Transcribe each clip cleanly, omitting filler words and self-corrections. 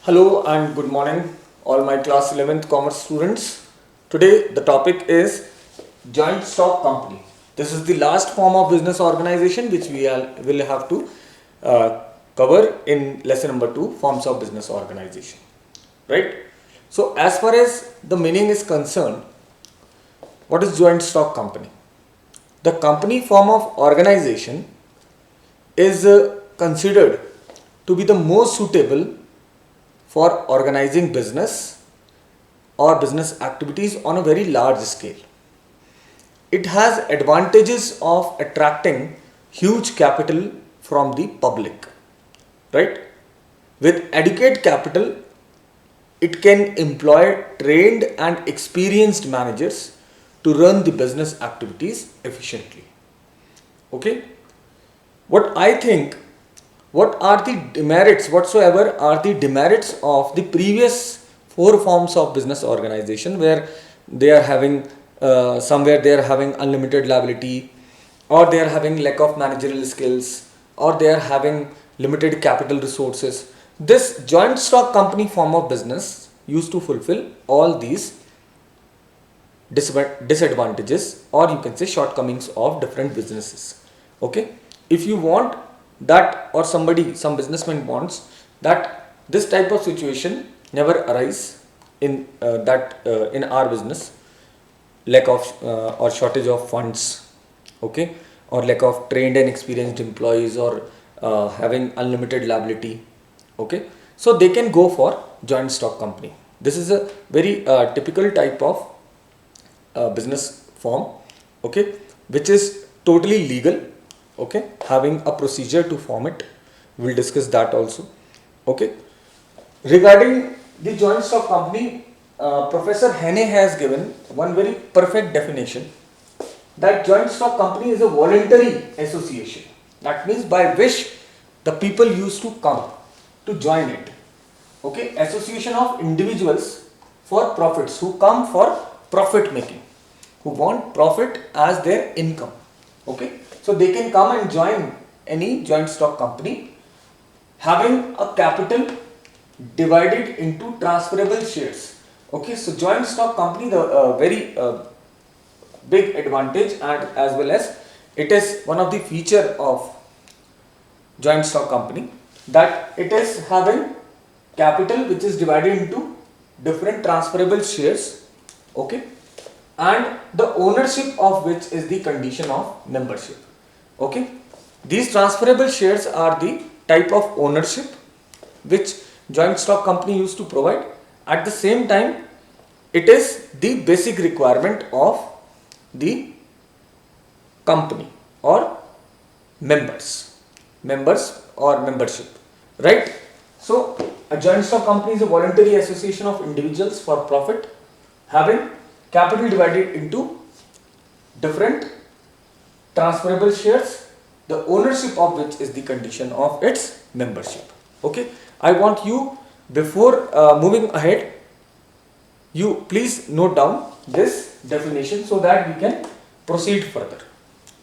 Hello and good morning, all my class 11th commerce students. Today, the topic is joint stock company. This is the last form of business organization which will have to cover in lesson number 2, forms of business organization. Right? So, as far as the meaning is concerned, what is joint stock company? The company form of organization is considered to be the most suitable for organizing business or business activities on a very large scale. It has advantages of attracting huge capital from the public, right? With adequate capital, it can employ trained and experienced managers to run the business activities efficiently. Okay? What I think, what are the demerits, whatsoever are the demerits of the previous four forms of business organization, where they are having somewhere they are having unlimited liability, or they are having lack of managerial skills, or they are having limited capital resources. This joint stock company form of business used to fulfill all these disadvantages, or you can say shortcomings of different businesses. Okay, if you want that, or some businessman wants that this type of situation never arise in in our business, lack of or shortage of funds, okay, or lack of trained and experienced employees, or having unlimited liability, okay, so they can go for joint stock company. This is a very typical type of business form, okay, which is totally legal, okay, having a procedure to form it. We'll discuss that also. Okay, regarding the joint stock company, Professor Henne has given one very perfect definition, that joint stock company is a voluntary association. That means by which the people used to come to join it. Okay, association of individuals for profits, who come for profit making, who want profit as their income. Okay, so they can come and join any joint stock company, having a capital divided into transferable shares. Okay, so joint stock company, the very big advantage, and as well as it is one of the feature of joint stock company, that it is having capital which is divided into different transferable shares, okay, and the ownership of which is the condition of membership. Okay, these transferable shares are the type of ownership which joint stock company used to provide. At the same time, it is the basic requirement of the company or members or membership, right? So a joint stock company is a voluntary association of individuals for profit, having capital divided into different transferable shares, the ownership of which is the condition of its membership. Okay, I want you, before moving ahead, you please note down this definition so that we can proceed further.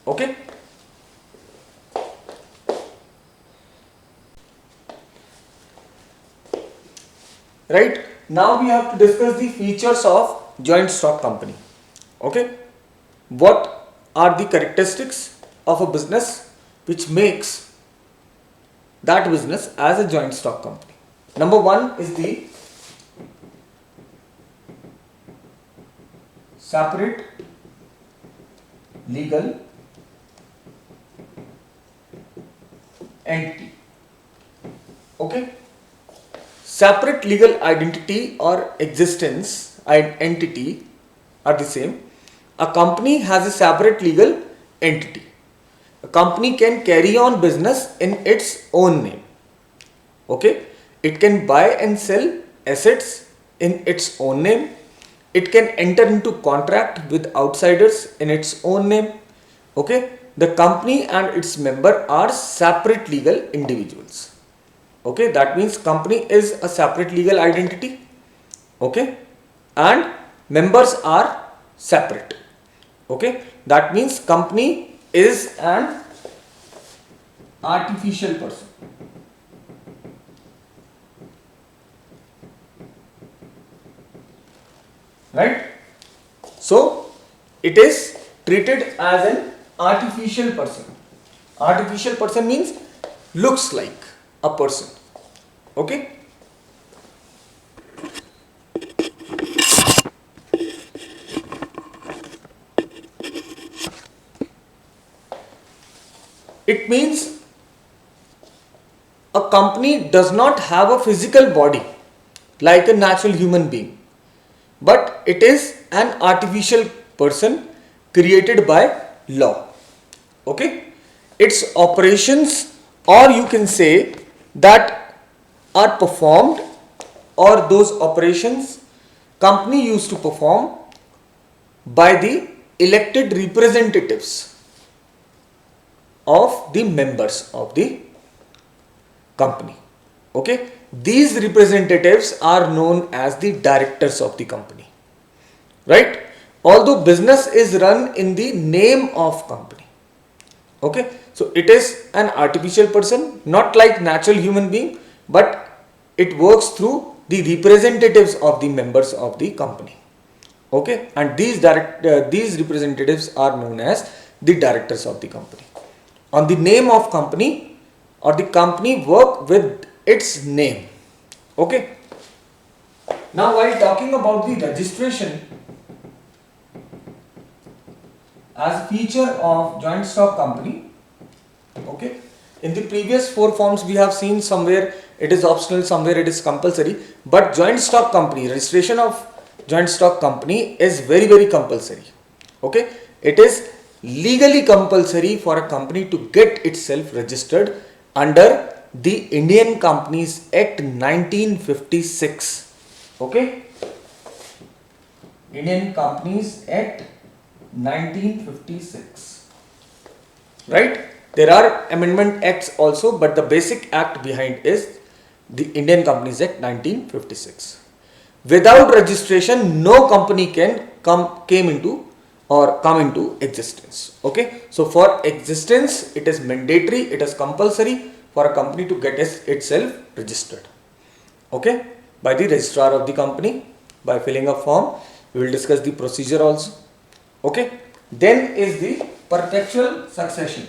Okay, right, now we have to discuss the features of joint stock company. Okay, what are the characteristics of a business which makes that business as a joint stock company? Number one is the separate legal entity. Okay, separate legal identity or existence and entity are the same. A company has a separate legal entity. A company can carry on business in its own name. Okay, it can buy and sell assets in its own name. It can enter into contract with outsiders in its own name. Okay, the company and its member are separate legal individuals. Okay, that means company is a separate legal identity. Okay, and members are separate. Okay, that means company is an artificial person. right? So it is treated as an artificial person. Artificial person means looks like a person. Okay. It means a company does not have a physical body like a natural human being, but it is an artificial person created by law. Okay, its operations, or you can say that, are performed, or those operations company used to perform by the elected representatives of the members of the company. Okay, these representatives are known as the directors of the company, right? Although business is run in the name of company. Okay, so it is an artificial person, not like natural human being, but it works through the representatives of the members of the company. Okay, and these representatives are known as the directors of the company. On the name of company, or the company work with its name. Okay. Now while talking about the registration as a feature of joint stock company, okay, in the previous four forms we have seen somewhere it is optional, somewhere it is compulsory, but joint stock company, registration of joint stock company is very compulsory. Okay, it is legally compulsory for a company to get itself registered under the Indian Companies Act 1956. Okay, Indian Companies Act 1956, right? There are amendment acts also, but the basic act behind is the Indian Companies Act 1956. Without registration, no company can come into existence. Okay, so for existence, it is mandatory, it is compulsory for a company to get itself registered. Okay, by the registrar of the company, by filling a form. We will discuss the procedure also. Okay, then is the perpetual succession.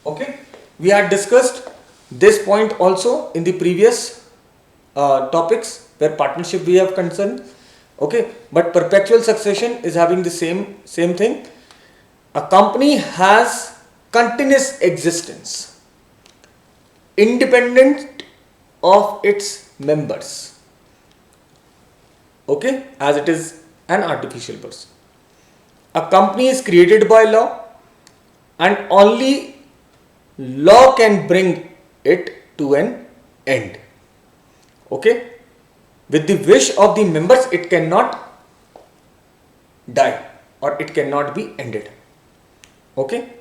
Okay, we had discussed this point also in the previous topics where partnership we have concerned. Okay, but perpetual succession is having the same thing. A company has continuous existence independent of its members. Okay, as it is an artificial person. A company is created by law, and only law can bring it to an end. Okay, with the wish of the members, it cannot die or it cannot be ended. Okay,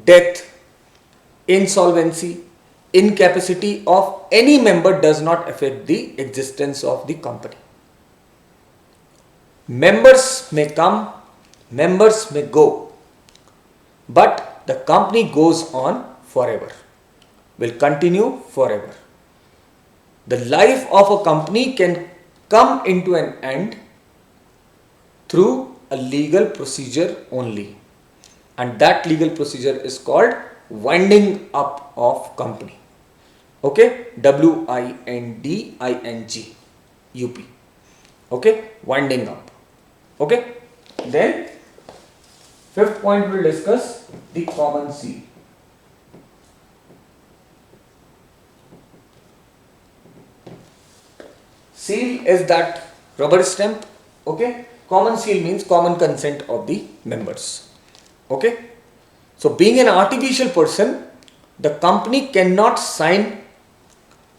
death, insolvency, incapacity of any member does not affect the existence of the company. Members may come, members may go, but the company goes on forever, will continue forever. The life of a company can come into an end through a legal procedure only, and that legal procedure is called winding up of company. Okay, WINDING UP. Okay, winding up. Okay, then fifth point we will discuss the common seal. Seal is that rubber stamp. Okay, common seal means common consent of the members. Okay, so being an artificial person, the company cannot sign.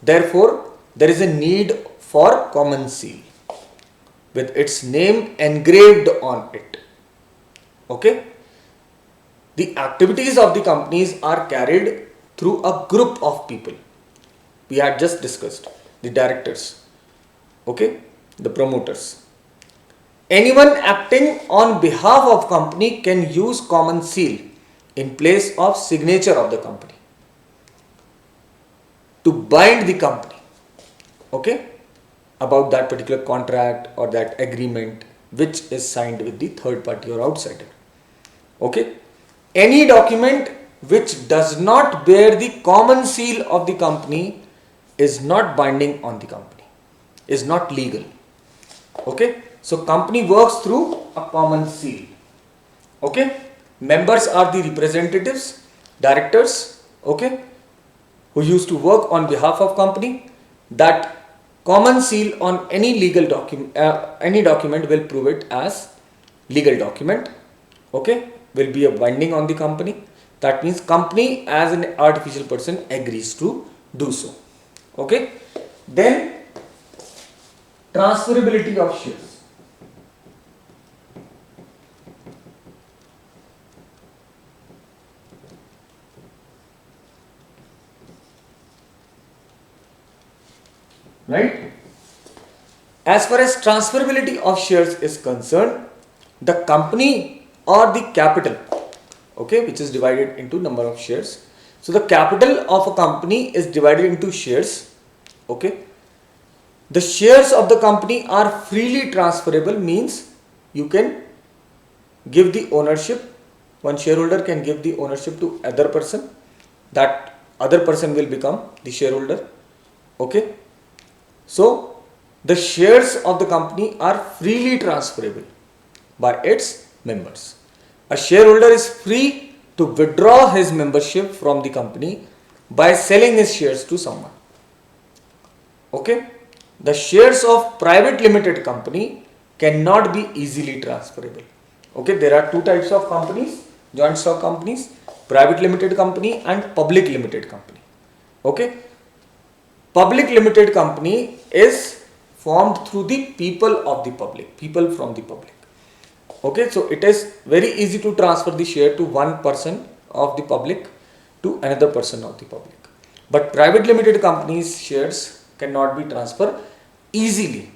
Therefore, there is a need for common seal with its name engraved on it. Okay, the activities of the companies are carried through a group of people. We had just discussed the directors. Okay, the promoters. Anyone acting on behalf of company can use common seal in place of signature of the company. to bind the company, okay, about that particular contract or that agreement which is signed with the third party or outsider. Okay, any document which does not bear the common seal of the company is not binding on the company, is not legal. Okay, so company works through a common seal. Okay, members are the representatives, directors, okay, who used to work on behalf of company. That common seal on any legal document, any document will prove it as legal document. Okay, will be a binding on the company. That means company as an artificial person agrees to do so. Okay, then transferability of shares. Right? As far as transferability of shares is concerned, the company or the capital, okay, which is divided into number of shares. So the capital of a company is divided into shares. Okay, the shares of the company are freely transferable, means you can give the ownership, one shareholder can give the ownership to other person, that other person will become the shareholder. Okay, so the shares of the company are freely transferable by its members. A shareholder is free to withdraw his membership from the company by selling his shares to someone. Okay, the shares of private limited company cannot be easily transferable. Okay, there are two types of companies: joint stock companies, private limited company and public limited company. Okay, public limited company is formed through the people of the public, people from the public. Okay, so it is very easy to transfer the share to one person of the public to another person of the public. But private limited companies shares cannot be transferred easily.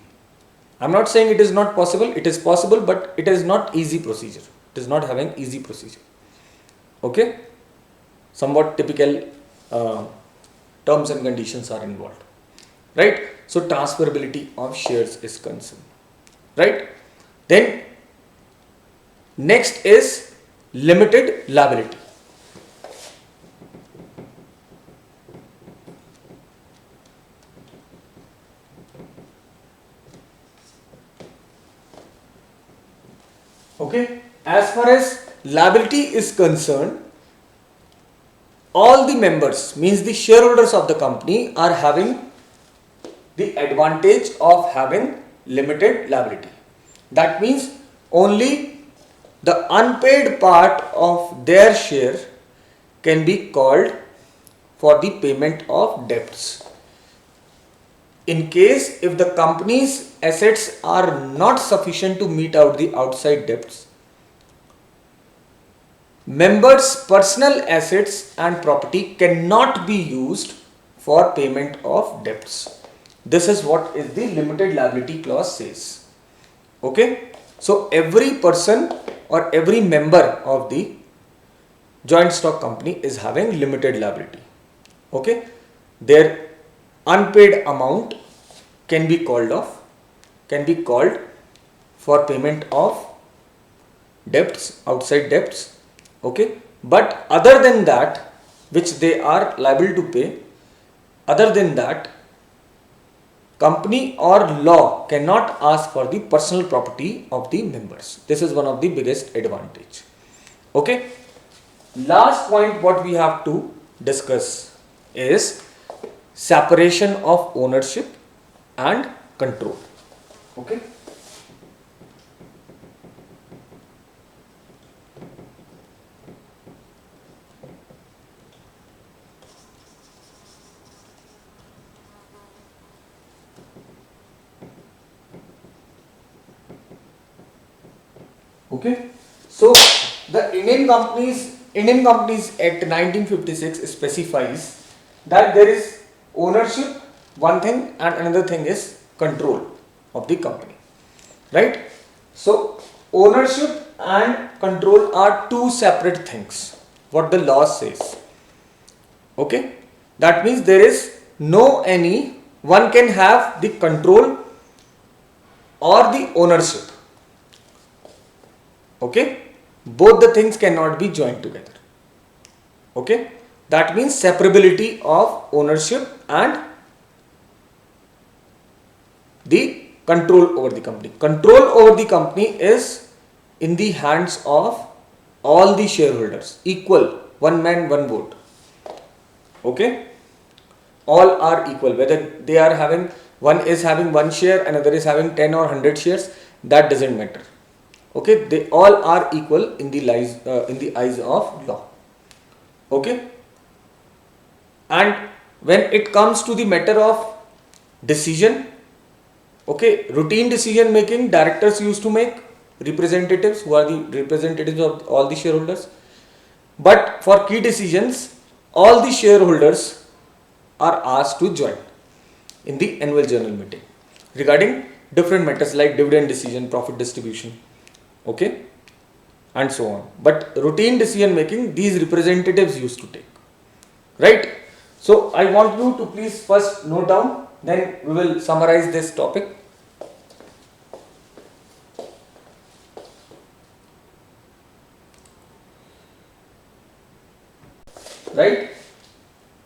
I'm not saying it is not possible, it is possible, but it is not easy procedure. It is not having easy procedure. Okay, somewhat typical terms and conditions are involved, right? So transferability of shares is concerned, right? Then next is limited liability. Okay, as far as liability is concerned, all the members, means the shareholders of the company, are having the advantage of having limited liability. That means only the unpaid part of their share can be called for the payment of debts. In case if the company's assets are not sufficient to meet out the outside debts, members' personal assets and property cannot be used for payment of debts. This is what is the limited liability clause says. Okay, so every person or every member of the joint stock company is having limited liability. Okay, their unpaid amount can be called for payment of debts, outside debts. Okay, but other than that, which they are liable to pay, other than that, company or law cannot ask for the personal property of the members. This is one of the biggest advantage. Okay, last point what we have to discuss is separation of ownership and control. Okay, okay, so the Indian Companies Act 1956 specifies that there is ownership one thing and another thing is control of the company, right? So ownership and control are two separate things, what the law says. Okay, that means there is no any one can have the control or the ownership. Okay, both the things cannot be joined together. Okay, that means separability of ownership and the control over the company. Control over the company is in the hands of all the shareholders, equal, one man, one vote. Okay, all are equal, whether they are having, one is having one share, another is having 10 or 100 shares, that doesn't matter. Okay, they all are equal in the eyes of law. Okay, and when it comes to the matter of decision, okay, routine decision making directors used to make, representatives who are the representatives of all the shareholders, but for key decisions all the shareholders are asked to join in the annual general meeting regarding different matters like dividend decision, profit distribution, okay, and so on. But routine decision making these representatives used to take, right? So I want you to please first note down, then we will summarize this topic. Right?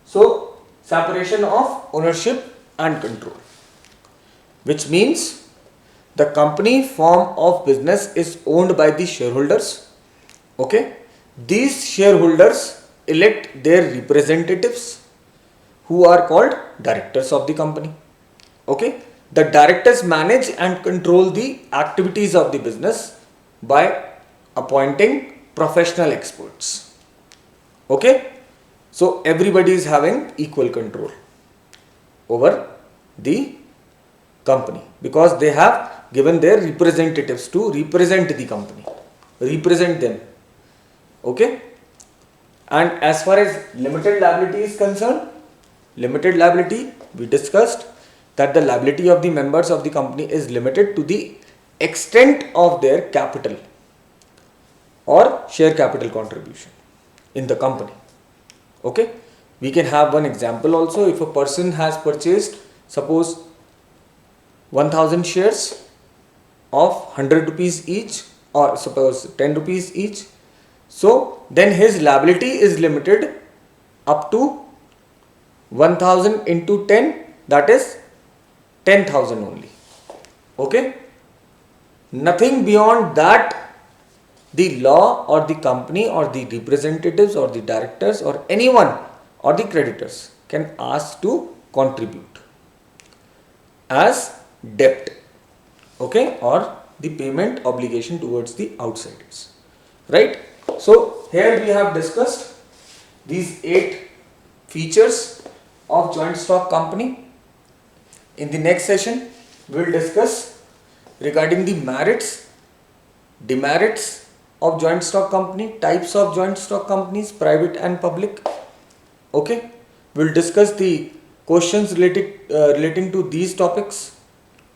So separation of ownership and control, which means the company form of business is owned by the shareholders. Okay, these shareholders elect their representatives who are called directors of the company. Okay, the directors manage and control the activities of the business by appointing professional experts. Okay, so everybody is having equal control over the company because they have given their representatives to represent the company, represent them. Okay, and as far as limited liability is concerned, limited liability, we discussed that the liability of the members of the company is limited to the extent of their capital or share capital contribution in the company. Okay, we can have one example also. If a person has purchased, suppose 1000 shares of 100 rupees each, or suppose 10 rupees each, so then his liability is limited up to 1000 into 10, that is 10,000 only. Okay, nothing beyond that the law or the company or the representatives or the directors or anyone or the creditors can ask to contribute as debt, okay, or the payment obligation towards the outsiders, right? So here we have discussed these 8 features of joint stock company. In the next session we will discuss regarding the merits, demerits of joint stock company, types of joint stock companies, private and public. Okay, we will discuss the questions relating to these topics.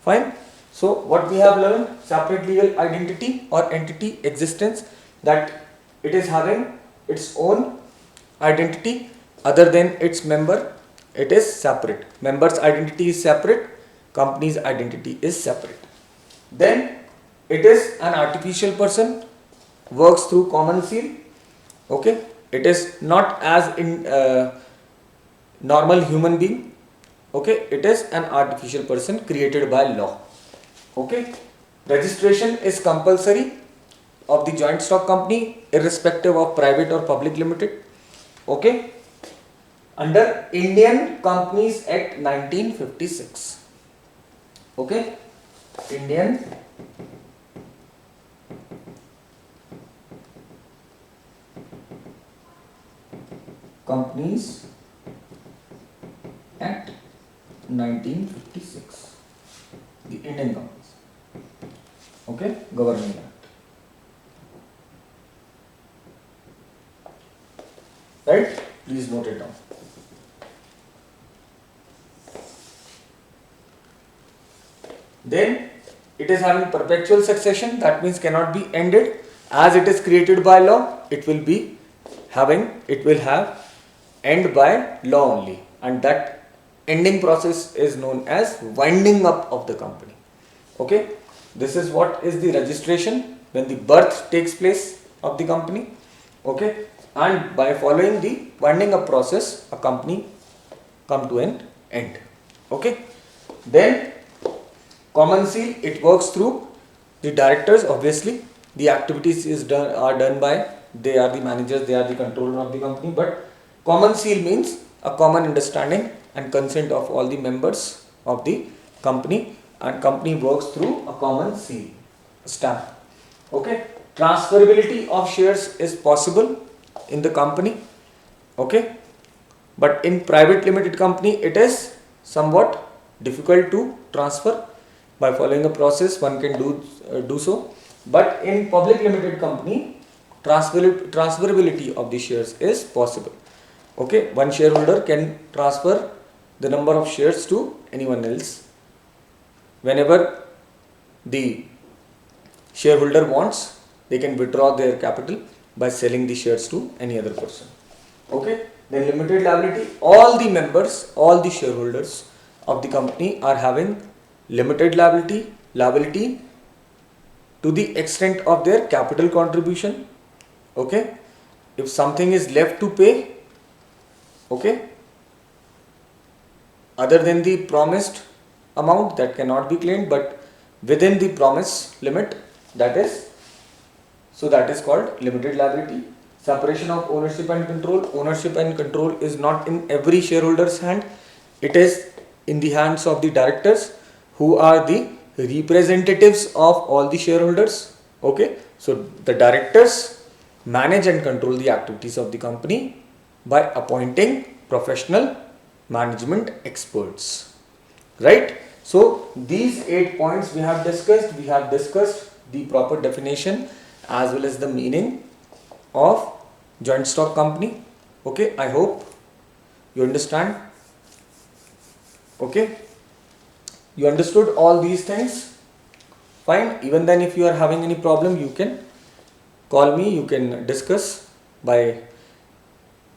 Fine. So what we have learned, separate legal identity or entity existence, that it is having its own identity other than its member. It is separate. Member's identity is separate, company's identity is separate. Then it is an artificial person, works through common seal. Okay, it is not as in normal human being. Okay, it is an artificial person created by law. Okay, registration is compulsory of the joint stock company irrespective of private or public limited. Okay, under Indian Companies Act 1956. Okay, Indian Companies Act 1956, the Indian Companies, okay, Governing Act, right? Please note it down. Then it is having perpetual succession, that means cannot be ended. As it is created by law, it will be having, it will have end by law only, and that ending process is known as winding up of the company. Okay, this is what is the registration, when the birth takes place of the company. Okay, and by following the winding up process, a company come to an end. Okay, then common seal, it works through the directors. Obviously the activities are done by, they are the managers, they are the controller of the company, but common seal means a common understanding and consent of all the members of the company, and company works through a common seal stamp. Okay, transferability of shares is possible in the company. Okay, but in private limited company it is somewhat difficult to transfer. By following a process one can do so, but in public limited company transferability of the shares is possible. Okay, one shareholder can transfer the number of shares to anyone else whenever the shareholder wants. They can withdraw their capital by selling the shares to any other person. Okay, then limited liability, all the members, all the shareholders of the company are having limited liability to the extent of their capital contribution. Okay, if something is left to pay, okay, other than the promised amount, that cannot be claimed, but within the promise limit, that is, so that is called limited liability. Separation of ownership and control, ownership and control is not in every shareholder's hand, it is in the hands of the directors, who are the representatives of all the shareholders. Okay, so the directors manage and control the activities of the company by appointing professional management experts. Right? So these 8 points we have discussed. We have discussed the proper definition as well as the meaning of joint stock company. Okay, I hope you understand. Okay, you understood all these things. Fine. Even then, if you are having any problem, you can call me, you can discuss by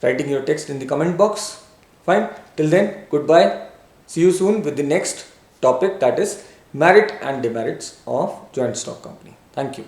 writing your text in the comment box. Fine. Till then, goodbye. See you soon with the next topic, that is merit and demerits of joint stock company. Thank you.